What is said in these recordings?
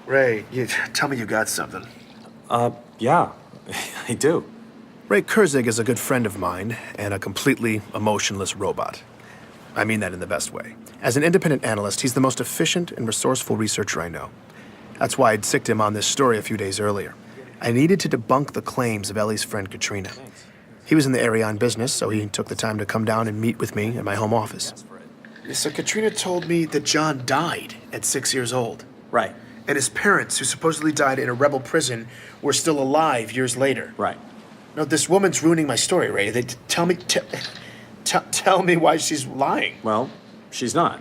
Ray, tell me you got something. Yeah, I do. Ray Kurzig is a good friend of mine and a completely emotionless robot. I mean that in the best way. As an independent analyst, he's the most efficient and resourceful researcher I know. That's why I'd sicked him on this story a few days earlier. I needed to debunk the claims of Ellie's friend Katrina. He was in the area on business, so he took the time to come down and meet with me at my home office. So Katrina told me that John died at 6 years old. Right, And his parents, who supposedly died in a rebel prison, were still alive years later. right. No, this woman's ruining my story, Ray. Tell me why she's lying. Well, she's not.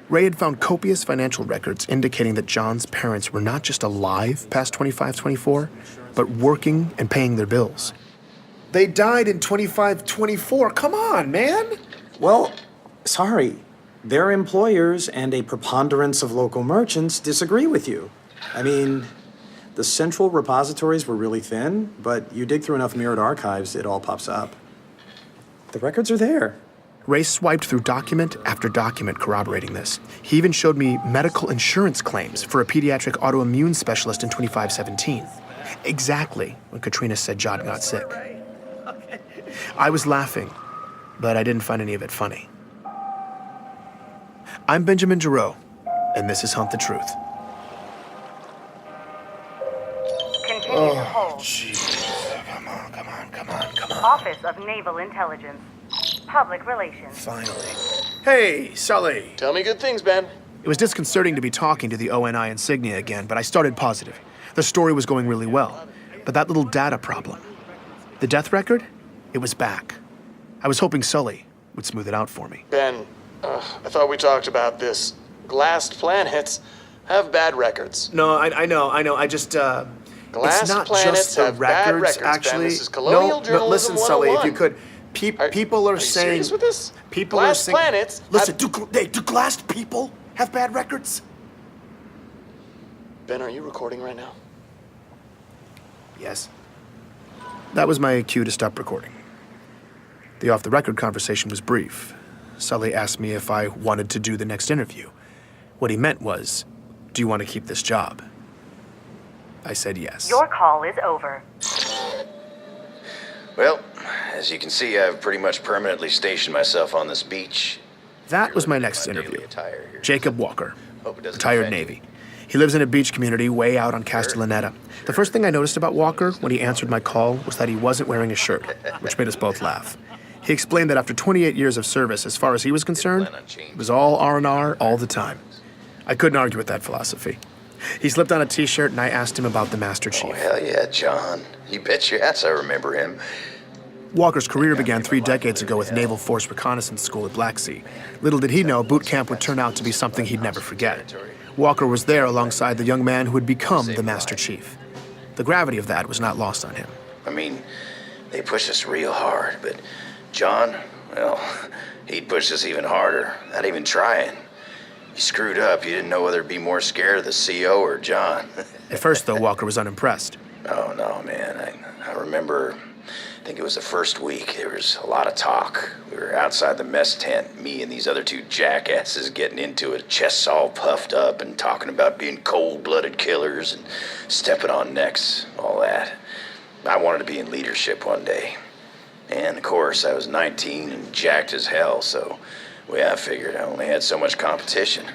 Ray had found copious financial records indicating that John's parents were not just alive past 25-24, but working and paying their bills. They died in 25-24. Come on, man. Well, sorry. Their employers and a preponderance of local merchants disagree with you. I mean, the central repositories were really thin, but you dig through enough mirrored archives, it all pops up. The records are there. Ray swiped through document after document corroborating this. He even showed me medical insurance claims for a pediatric autoimmune specialist in 2517. Exactly when Katrina said John got sick. I was laughing, but I didn't find any of it funny. I'm Benjamin Giroux, and this is Hunt the Truth. Continue to hold. Jeez. Come on. Office of Naval Intelligence. Public Relations. Finally. Hey, Sully. Tell me good things, Ben. It was disconcerting to be talking to the ONI insignia again, but I started positive. The story was going really well. But that little data problem, the death record, it was back. I was hoping Sully would smooth it out for me. Ben, I thought we talked about this. Glassed planets have bad records. No, I know. I just, Glass it's not planets just the have bad records, Ben. actually. This is colonial no, journalism listen, Sully, if you 101. could. People are you saying. serious with this? People Glassed are saying. planets Listen, have... do glassed people have bad records? Ben, are you recording right now? Yes. That was my cue to stop recording. The off-the-record conversation was brief. Sully asked me if I wanted to do the next interview. What he meant was, do you want to keep this job? I said yes. Your call is over. Well, as you can see, I've pretty much permanently stationed myself on this beach. That was my next interview. Attire here. Jacob Walker, Hope it doesn't retired offend you. Navy. He lives in a beach community way out on Castellaneta. The first thing I noticed about Walker when he answered my call was that he wasn't wearing a shirt, which made us both laugh. He explained that after 28 years of service, as far as he was concerned, it was all R&R all the time. I couldn't argue with that philosophy. He slipped on a t-shirt and I asked him about the Master Chief. Oh, hell yeah, John. You bet your ass I remember him. Walker's career began 3 decades ago with Naval Force Reconnaissance School at Black Sea. Little did he know boot camp would turn out to be something he'd never forget. Walker was there alongside the young man who would become the Master Chief. The gravity of that was not lost on him. I mean, they pushed us real hard, but John, well, he'd push us even harder, not even trying. You screwed up, you didn't know whether to be more scared of the CO or John. At first, though, Walker was unimpressed. Oh, no, man. I remember, I think it was the first week, there was a lot of talk. We were outside the mess tent, me and these other 2 jackasses getting into it, chests all puffed up and talking about being cold-blooded killers and stepping on necks, all that. I wanted to be in leadership one day. And, of course, I was 19 and jacked as hell, so, well, I figured I only had so much competition.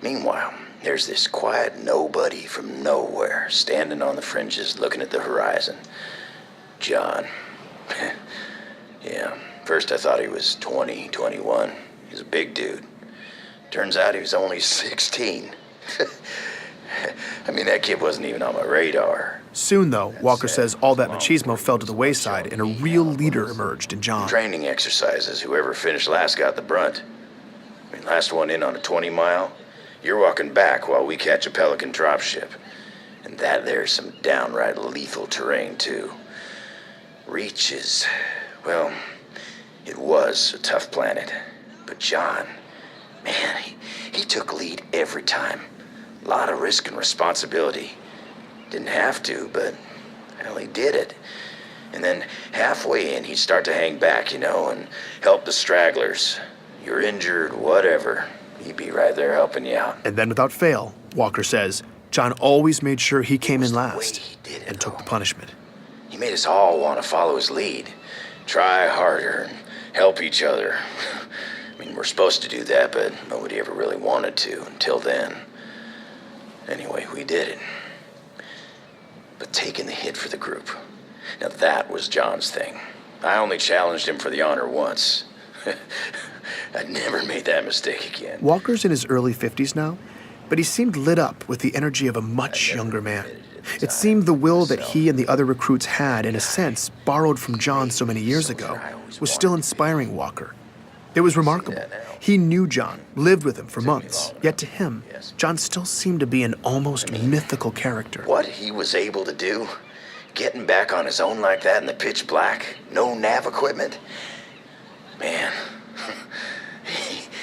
Meanwhile, there's this quiet nobody from nowhere standing on the fringes looking at the horizon. John. Yeah, first I thought he was 20, 21. He's a big dude. Turns out he was only 16. I mean, that kid wasn't even on my radar. Soon, though, Walker says all that machismo fell to the wayside and a real leader emerged in John. Training exercises, whoever finished last got the brunt. I mean, last one in on a 20-mile, you're walking back while we catch a Pelican dropship. And that there's some downright lethal terrain, too. Reach is, well, it was a tough planet. But John, man, he took lead every time. A lot of risk and responsibility. Didn't have to, but, well, he did it. And then halfway in, he'd start to hang back, you know, and help the stragglers. You're injured, whatever. He'd be right there helping you out. And then without fail, Walker says, John always made sure he came in the way last he did it, and took the though. punishment. He made us all want to follow his lead. Try harder and help each other. I mean, we're supposed to do that, but nobody ever really wanted to until then. Anyway, we did it. But taking the hit for the group, now that was John's thing. I only challenged him for the honor once. I'd never made that mistake again. Walker's in his early 50s now, but he seemed lit up with the energy of a much younger man. It seemed the will that he and the other recruits had, in a sense, borrowed from John so many years ago, was still inspiring Walker. It was remarkable. He knew John, lived with him for months, yet to him, John still seemed to be an almost mythical character. What he was able to do, getting back on his own like that in the pitch black, no nav equipment, man,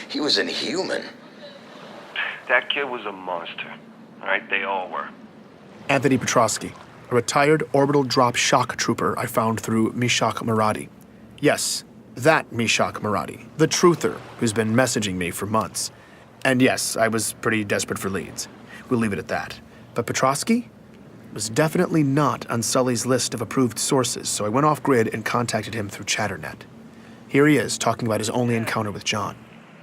he was inhuman. That kid was a monster. All right, they all were. Anthony Petrosky, a retired orbital drop shock trooper I found through Mishak Maradi. Yes, that Mishak Maradi, the truther who's been messaging me for months. And yes, I was pretty desperate for leads. We'll leave it at that. But Petrosky was definitely not on Sully's list of approved sources, so I went off-grid and contacted him through ChatterNet. Here he is, talking about his only encounter with John.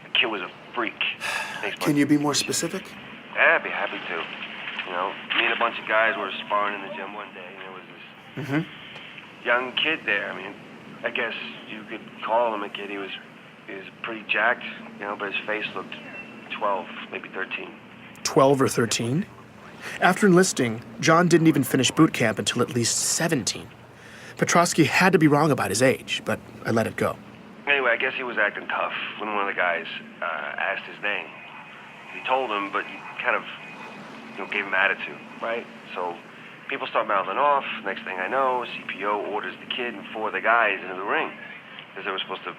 The kid was a freak. Thanks, bud. Can you be more specific? Yeah, I'd be happy to. You know, me and a bunch of guys were sparring in the gym one day, and there was this young kid there. I mean, I guess you could call him a kid. He was pretty jacked, you know, but his face looked 12, maybe 13. 12 or 13? After enlisting, John didn't even finish boot camp until at least 17. Petrosky had to be wrong about his age, but I let it go. Anyway, I guess he was acting tough when one of the guys asked his name. He told him, but he kind of gave him attitude, right? So people start mouthing off. Next thing I know, CPO orders the kid and 4 of the guys into the ring because they were supposed to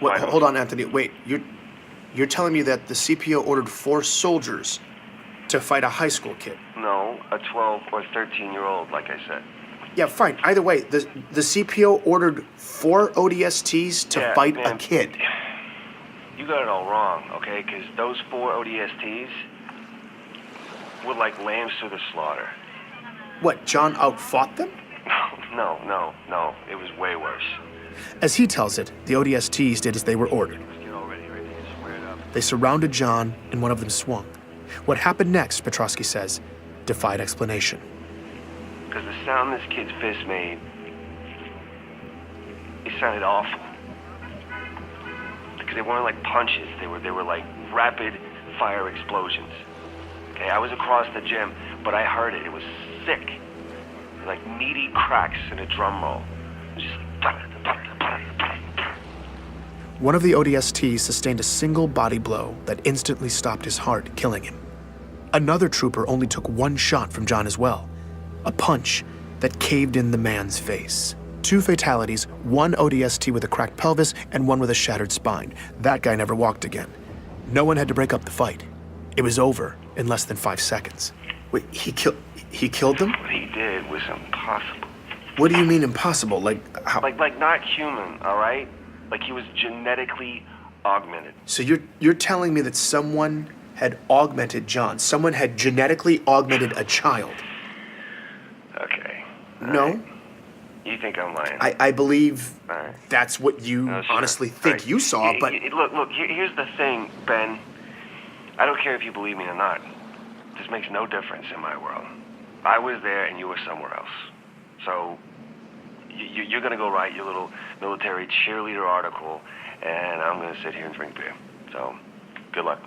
Wait, fight him. hold on, Anthony. Wait, you're telling me that the CPO ordered 4 soldiers to fight a high school kid? No, a 12 or 13-year-old, like I said. Yeah, fine. Either way, the CPO ordered 4 ODSTs to Yeah, fight man, a kid. You got it all wrong, okay? Because those 4 ODSTs were like lambs to the slaughter. What, John outfought them? No. It was way worse. As he tells it, the ODSTs did as they were ordered. Let's get all ready. Everything is squared up. They surrounded John, and one of them swung. What happened next, Petrosky says, defied explanation. Because the sound this kid's fist made, it sounded awful. Because they weren't like punches, they were like rapid fire explosions. Okay, I was across the gym, but I heard it. It was sick. Like meaty cracks in a drum roll. It was just like... One of the ODSTs sustained a single body blow that instantly stopped his heart, killing him. Another trooper only took 1 shot from John as well. A punch that caved in the man's face. 2 fatalities, 1 ODST with a cracked pelvis and 1 with a shattered spine. That guy never walked again. No one had to break up the fight. It was over in less than 5 seconds. Wait, he killed them? What he did was impossible. What do you mean impossible? Like, how? Like not human, all right? Like he was genetically augmented. So you're telling me that someone had augmented John? Someone had genetically augmented a child? Okay. No? Right. You think I'm lying? I believe Right. that's what you No, sure. honestly think Right. you saw, but... Look, here's the thing, Ben. I don't care if you believe me or not. This makes no difference in my world. I was there and you were somewhere else. So, you're going to go write your little military cheerleader article, and I'm going to sit here and drink beer. So, good luck.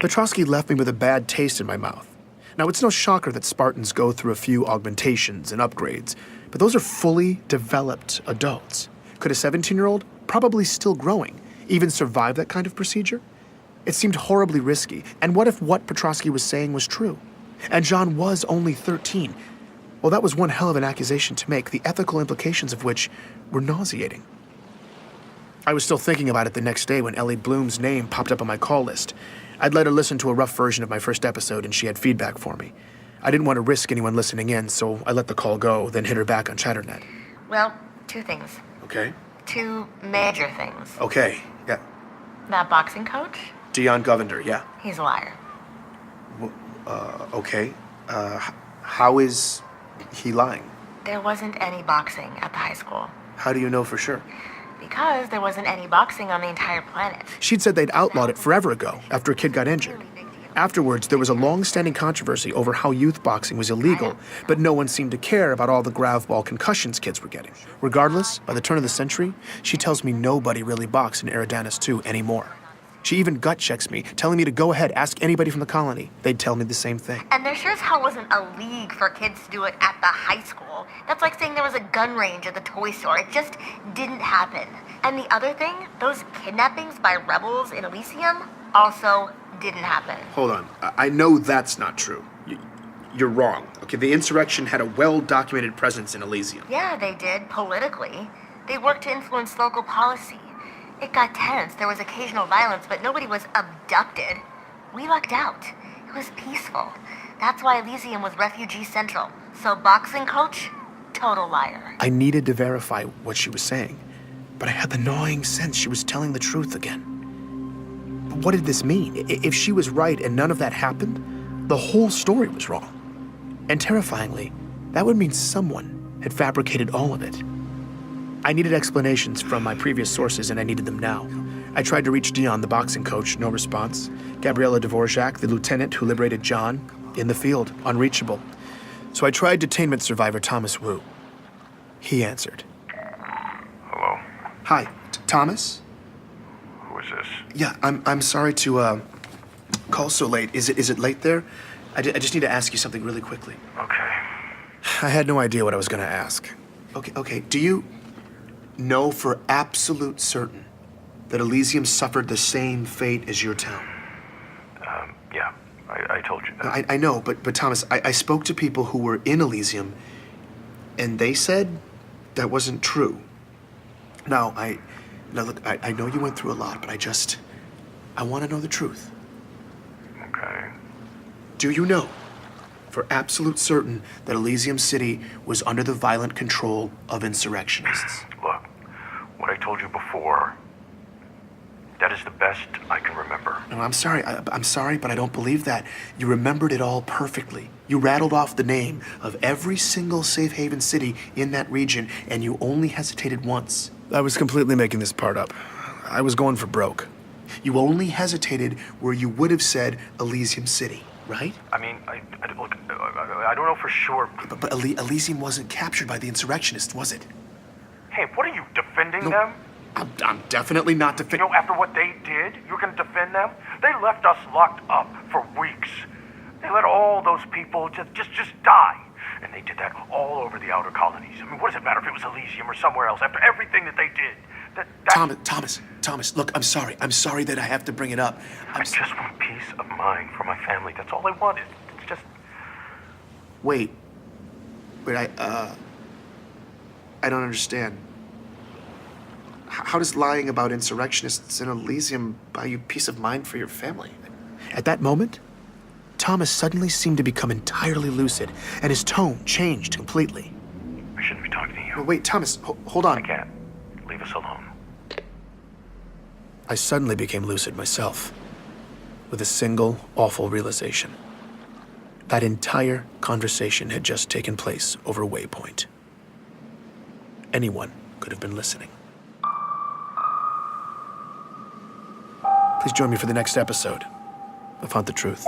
Petrosky left me with a bad taste in my mouth. Now, it's no shocker that Spartans go through a few augmentations and upgrades, but those are fully developed adults. Could a 17-year-old, probably still growing, even survive that kind of procedure? It seemed horribly risky, and what if what Petrosky was saying was true? And John was only 13. Well, that was one hell of an accusation to make, the ethical implications of which were nauseating. I was still thinking about it the next day when Ellie Bloom's name popped up on my call list. I'd let her listen to a rough version of my first episode, and she had feedback for me. I didn't want to risk anyone listening in, so I let the call go, then hit her back on ChatterNet. Well, 2 things. Okay. 2 major things. Okay, yeah. That boxing coach, Dion Govender, yeah. he's a liar. Okay. How is he lying? There wasn't any boxing at the high school. How do you know for sure? Because there wasn't any boxing on the entire planet. She'd said they'd outlawed it forever ago, after a kid got injured. Afterwards, there was a long-standing controversy over how youth boxing was illegal, but no one seemed to care about all the gravball concussions kids were getting. Regardless, by the turn of the century, she tells me nobody really boxed in Eridanus 2 anymore. She even gut checks me, telling me to go ahead, ask anybody from the colony. They'd tell me the same thing. And there sure as hell wasn't a league for kids to do it at the high school. That's like saying there was a gun range at the toy store. It just didn't happen. And the other thing, those kidnappings by rebels in Elysium also didn't happen. Hold on. I know that's not true. You're wrong. Okay, the insurrection had a well-documented presence in Elysium. Yeah, they did, politically. They worked to influence local policy. It got tense, there was occasional violence, but nobody was abducted. We lucked out. It was peaceful. That's why Elysium was refugee central. So boxing coach, total liar. I needed to verify what she was saying, but I had the gnawing sense she was telling the truth again. What did this mean? If she was right and none of that happened, the whole story was wrong. And terrifyingly, that would mean someone had fabricated all of it. I needed explanations from my previous sources, and I needed them now. I tried to reach Dion, the boxing coach, no response. Gabriella Dvorak, the lieutenant who liberated John, in the field, unreachable. So I tried detainment survivor Thomas Wu. He answered. Hello? Hi, Thomas? Who is this? Yeah, I'm sorry to call so late. Is it late there? I just need to ask you something really quickly. Okay. I had no idea what I was going to ask. Okay. Do you know for absolute certain that Elysium suffered the same fate as your town? Yeah. I told you that. I know, but Thomas, I spoke to people who were in Elysium, and they said that wasn't true. Now, look, I know you went through a lot, but I want to know the truth. Okay. Do you know for absolute certain that Elysium City was under the violent control of insurrectionists? Look, what I told you before, that is the best I can remember. No, I'm sorry. I'm sorry, but I don't believe that. You remembered it all perfectly. You rattled off the name of every single safe haven city in that region, and you only hesitated once. I was completely making this part up. I was going for broke. You only hesitated where you would have said Elysium City, right? I mean, look, I don't know for sure. But Elysium wasn't captured by the insurrectionists, was it? Hey, what are you, defending No. them? I'm definitely not defending. You know, after what they did, you're going to defend them? They left us locked up for weeks. They let all those people just die. And they did that all over the outer colonies. I mean, what does it matter if it was Elysium or somewhere else after everything that they did? Thomas, look, I'm sorry. I'm sorry that I have to bring it up. I just want peace of mind for my family. That's all I wanted. It's just... Wait, I don't understand. How does lying about insurrectionists in Elysium buy you peace of mind for your family? At that moment, Thomas suddenly seemed to become entirely lucid, and his tone changed completely. I shouldn't be talking to you. Wait, Thomas, hold on. I can't. Leave us alone. I suddenly became lucid myself, with a single awful realization. That entire conversation had just taken place over Waypoint. Anyone could have been listening. Please join me for the next episode of Hunt the Truth.